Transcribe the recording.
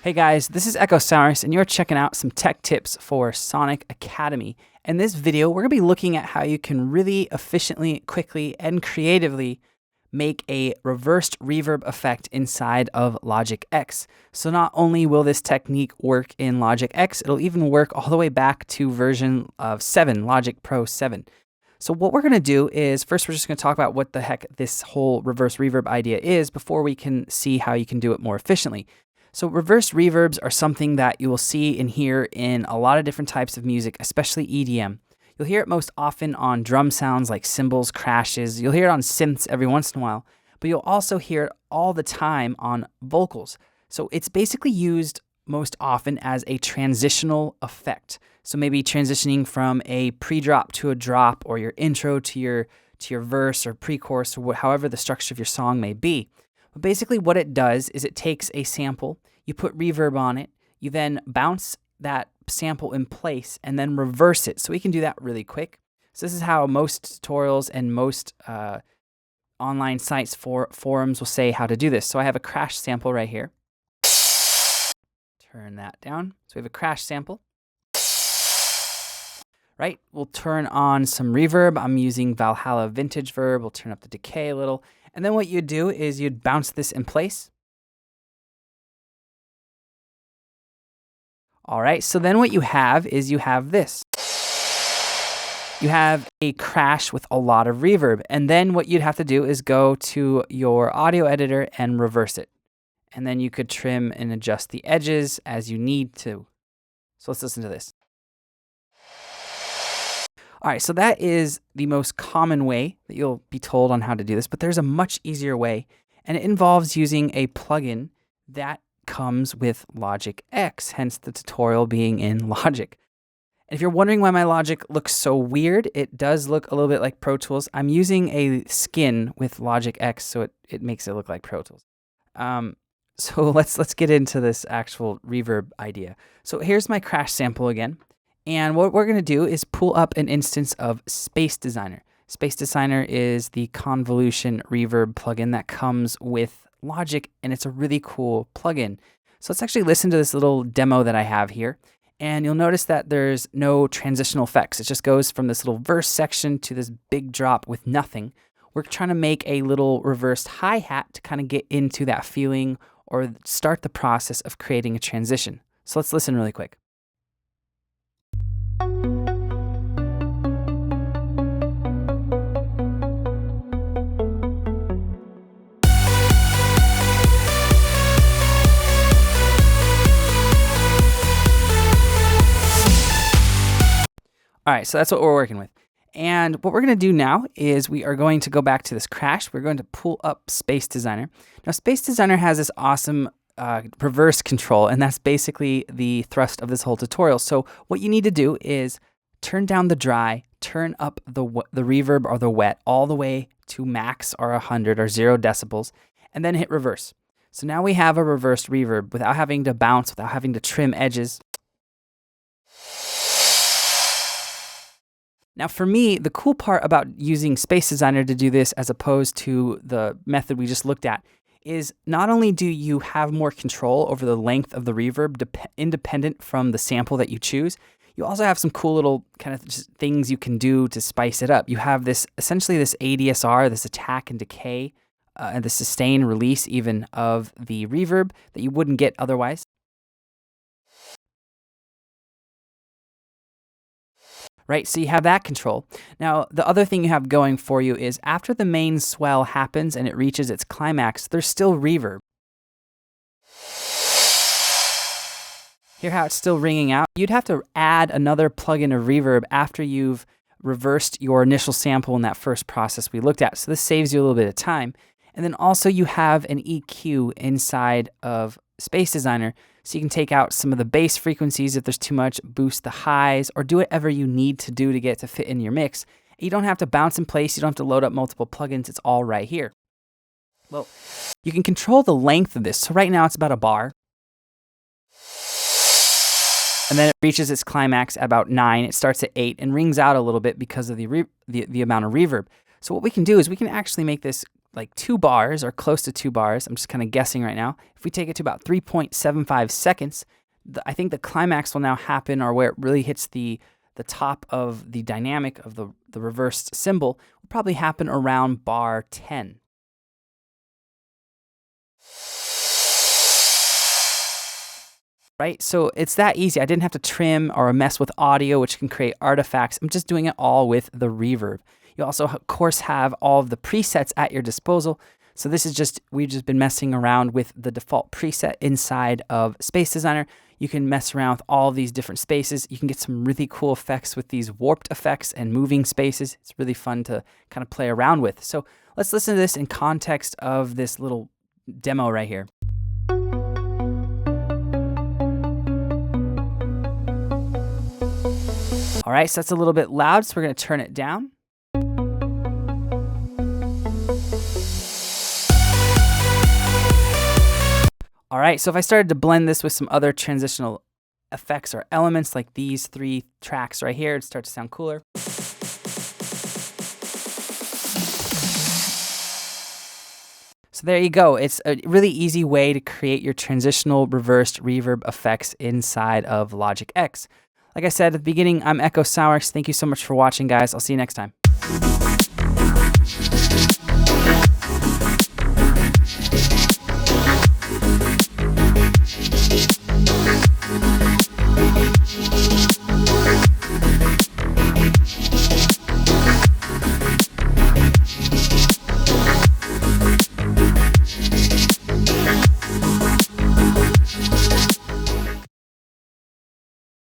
Hey guys, this is Echo Cyrus, and you're checking out some tech tips for Sonic Academy. In this video, we're going to be looking at how you can really efficiently, quickly, and creatively make a reversed reverb effect inside of Logic X. So not only will this technique work in Logic X, it'll even work all the way back to version of 7, Logic Pro 7. So what we're going to do is, first we're just going to talk about what the heck this whole reverse reverb idea is before we can see how you can do it more efficiently. So reverse reverbs are something that you will see and hear in a lot of different types of music, especially EDM. You'll hear it most often on drum sounds like cymbals, crashes. You'll hear it on synths every once in a while, but you'll also hear it all the time on vocals. So it's basically used most often as a transitional effect. So maybe transitioning from a pre-drop to a drop, or your intro to your verse or pre-chorus, or however the structure of your song may be. But basically what it does is it takes a sample, you put reverb on it, you then bounce that sample in place and then reverse it. So we can do that really quick. So this is how most tutorials and most online sites for forums will say how to do this. So I have a crash sample right here. Turn that down. So we have a crash sample. Right, we'll turn on some reverb. I'm using Valhalla Vintage Verb. We'll turn up the decay a little. And then what you'd do is you'd bounce this in place. All right, so then what you have is you have this. You have a crash with a lot of reverb. And then what you'd have to do is go to your audio editor and reverse it. And then you could trim and adjust the edges as you need to. So let's listen to this. All right, so that is the most common way that you'll be told on how to do this, but there's a much easier way, and it involves using a plugin that comes with Logic X, hence the tutorial being in Logic. And if you're wondering why my Logic looks so weird, it does look a little bit like Pro Tools. I'm using a skin with Logic X, so it makes it look like Pro Tools. So let's get into this actual reverb idea. So here's my crash sample again. And what we're going to do is pull up an instance of Space Designer. Space Designer is the convolution reverb plugin that comes with Logic, and it's a really cool plugin. So let's actually listen to this little demo that I have here. And you'll notice that there's no transitional effects. It just goes from this little verse section to this big drop with nothing. We're trying to make a little reversed hi-hat to kind of get into that feeling or start the process of creating a transition. So let's listen really quick. All right, so that's what we're working with. And what we're going to do now is we are going to go back to this crash. We're going to pull up Space Designer. Now, Space Designer has this awesome reverse control, and that's basically the thrust of this whole tutorial. So what you need to do is turn down the dry, turn up the reverb or the wet all the way to max or 100 or 0 decibels, and then hit reverse. So now we have a reversed reverb without having to bounce, without having to trim edges. Now for me, the cool part about using Space Designer to do this as opposed to the method we just looked at is not only do you have more control over the length of the reverb independent from the sample that you choose, you also have some cool little kind of things you can do to spice it up. You have this essentially this ADSR, this attack and decay, and the sustain release even of the reverb that you wouldn't get otherwise. Right, so you have that control. Now, the other thing you have going for you is after the main swell happens and it reaches its climax, there's still reverb. Hear how it's still ringing out? You'd have to add another plugin of reverb after you've reversed your initial sample in that first process we looked at. So this saves you a little bit of time. And then also you have an EQ inside of Space Designer, so you can take out some of the bass frequencies if there's too much, boost the highs, or do whatever you need to do to get it to fit in your mix. You don't have to bounce in place, you don't have to load up multiple plugins, it's all right here. Well, you can control the length of this. So right now it's about a bar. And then it reaches its climax at about 9. It starts at 8 and rings out a little bit because of the amount of reverb. So what we can do is we can actually make this like 2 bars or close to 2 bars. I'm just kind of guessing right now. If we take it to about 3.75 seconds, I think the climax will now happen, or where it really hits the top of the dynamic of the reversed cymbal will probably happen around bar 10. Right? So it's that easy. I didn't have to trim or mess with audio, which can create artifacts. I'm just doing it all with the reverb. You also, of course, have all of the presets at your disposal. So this is just, we've just been messing around with the default preset inside of Space Designer. You can mess around with all of these different spaces. You can get some really cool effects with these warped effects and moving spaces. It's really fun to kind of play around with. So let's listen to this in context of this little demo right here. All right, so that's a little bit loud, so we're going to turn it down. All right, so if I started to blend this with some other transitional effects or elements like these 3 tracks right here, it'd start to sound cooler. So there you go. It's a really easy way to create your transitional reversed reverb effects inside of Logic X. Like I said at the beginning, I'm Echo Sourx. Thank you so much for watching, guys. I'll see you next time.